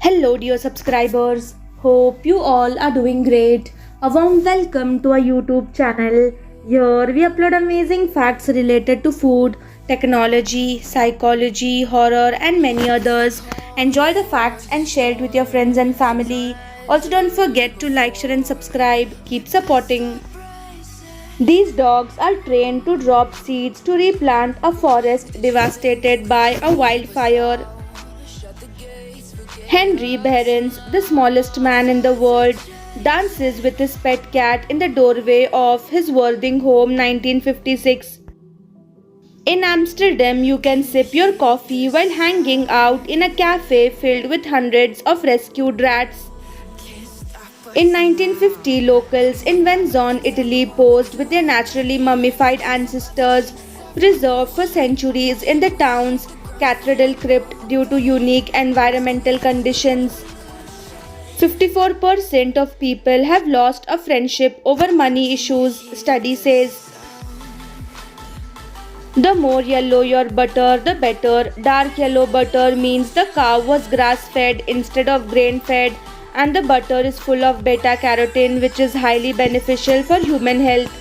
Hello, dear subscribers. Hope you all are doing great. A warm welcome to our YouTube channel. Here we upload amazing facts related to food, technology, psychology, horror, and many others. Enjoy the facts and share it with your friends and family. Also, don't forget to like, share, and subscribe. Keep supporting. These dogs are trained to drop seeds to replant a forest devastated by a wildfire. Henry Behrens, the smallest man in the world, dances with his pet cat in the doorway of his Worthing home 1956. In Amsterdam, you can sip your coffee while hanging out in a cafe filled with hundreds of rescued rats. In 1950, locals in Venzone, Italy posed with their naturally mummified ancestors preserved for centuries in the town's cathedral crypt due to unique environmental conditions. 54% of people have lost a friendship over money issues, study says. The more yellow your butter, the better. Dark yellow butter means the cow was grass fed instead of grain fed, and the butter is full of beta carotene, which is highly beneficial for human health.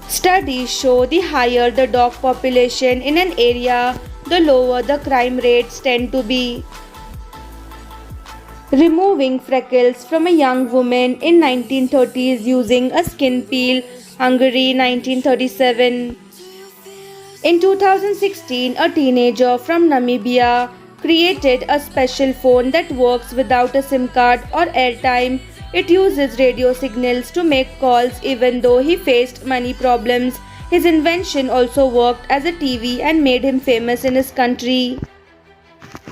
Studies show the higher the dog population in an area, the lower the crime rates tend to be. Removing freckles from a young woman in 1930s using a skin peel, Hungary 1937. In 2016, a teenager from Namibia created a special phone that works without a SIM card or airtime. It uses radio signals to make calls even though he faced money problems. His invention also worked as a TV and made him famous in his country.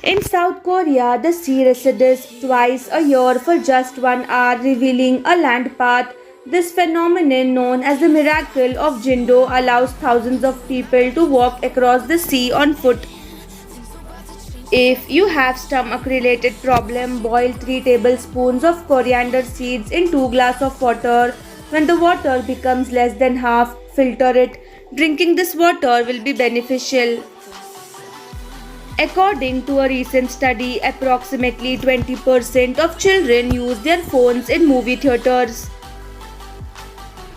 In South Korea, the sea recedes twice a year for just 1 hour, revealing a land path. This phenomenon, known as the miracle of Jindo, allows thousands of people to walk across the sea on foot. If you have stomach related problem, boil 3 tablespoons of coriander seeds in 2 glasses of water. When the water becomes less than half, filter it. Drinking this water will be beneficial. According to a recent study, approximately 20% of children use their phones in movie theaters.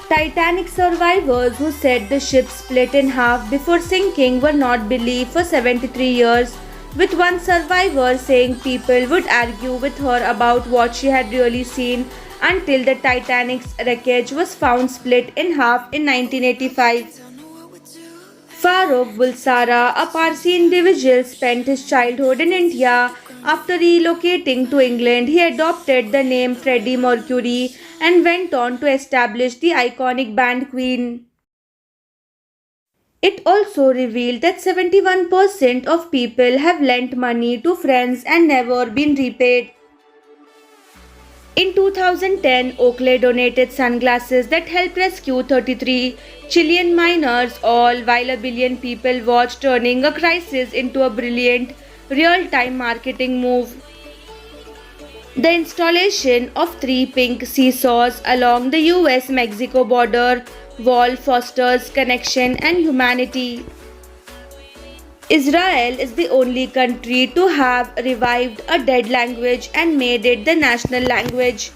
Titanic survivors who said the ship split in half before sinking were not believed for 73 years, with one survivor saying people would argue with her about what she had really seen until the Titanic's wreckage was found split in half in 1985. Farooq Bulsara, a Parsi individual, spent his childhood in India. After relocating to England, he adopted the name Freddie Mercury and went on to establish the iconic band Queen. It also revealed that 71% of people have lent money to friends and never been repaid. In 2010, Oakley donated sunglasses that helped rescue 33 Chilean miners, all while a billion people watched, turning a crisis into a brilliant real-time marketing move. The installation of 3 pink seesaws along the US-Mexico border wall fosters connection and humanity. Israel is the only country to have revived a dead language and made it the national language.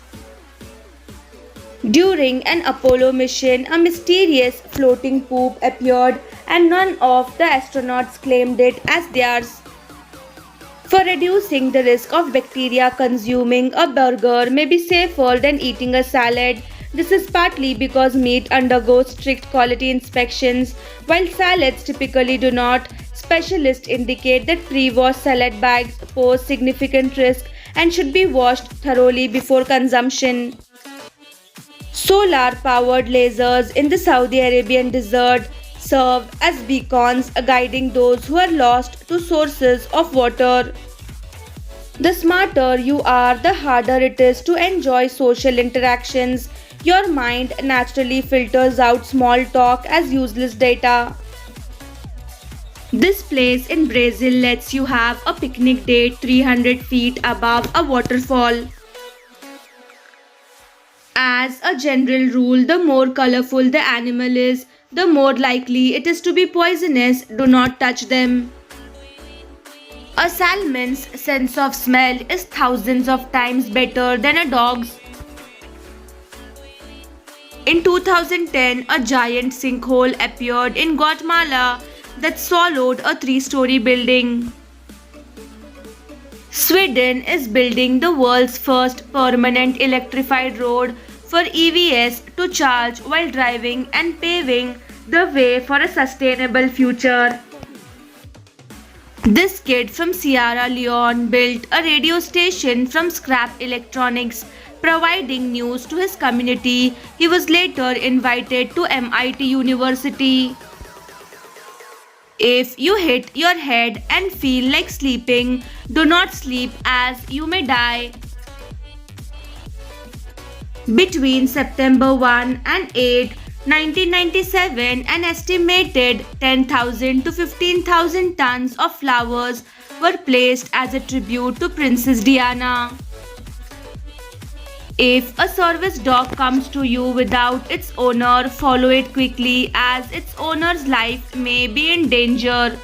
During an Apollo mission, a mysterious floating poop appeared and none of the astronauts claimed it as theirs. For reducing the risk of bacteria, consuming a burger may be safer than eating a salad. This is partly because meat undergoes strict quality inspections, while salads typically do not. Specialists indicate that pre-washed salad bags pose significant risk and should be washed thoroughly before consumption. Solar-powered lasers in the Saudi Arabian desert serve as beacons guiding those who are lost to sources of water. The smarter you are, the harder it is to enjoy social interactions. Your mind naturally filters out small talk as useless data. This place in Brazil lets you have a picnic date 300 feet above a waterfall. As a general rule, the more colorful the animal is, the more likely it is to be poisonous. Do not touch them. A salmon's sense of smell is thousands of times better than a dog's. In 2010, a giant sinkhole appeared in Guatemala that swallowed a three-story building. Sweden is building the world's first permanent electrified road for EVs to charge while driving and paving the way for a sustainable future. This kid from Sierra Leone built a radio station from scrap electronics, providing news to his community. He was later invited to MIT University. If you hit your head and feel like sleeping, do not sleep as you may die. Between September 1 and 8, 1997, an estimated 10,000 to 15,000 tons of flowers were placed as a tribute to Princess Diana. If a service dog comes to you without its owner, follow it quickly as its owner's life may be in danger.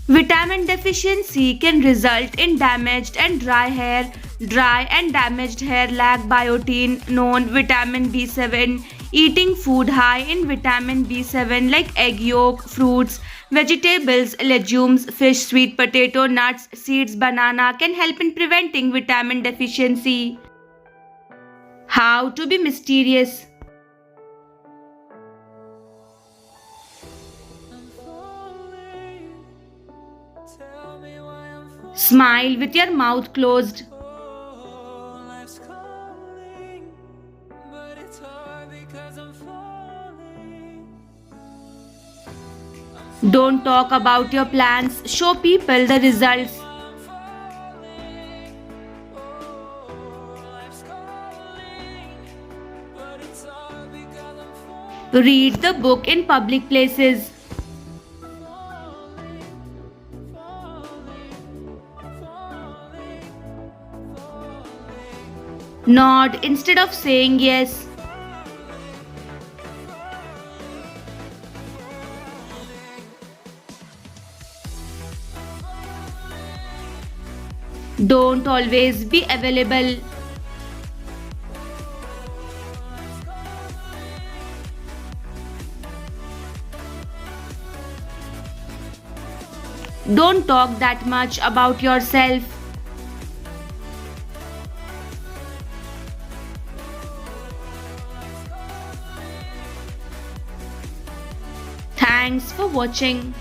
Vitamin deficiency can result in damaged and dry hair. Dry and damaged hair lack biotin, known vitamin B7. Eating food high in vitamin B7 like egg yolk, fruits, vegetables, legumes, fish, sweet potato, nuts, seeds, banana can help in preventing vitamin deficiency. How to be mysterious. Smile with your mouth closed. Don't talk about your plans, show people the results. Read the book in public places. Nod instead of saying yes. Don't always be available. Don't talk that much about yourself. Thanks for watching.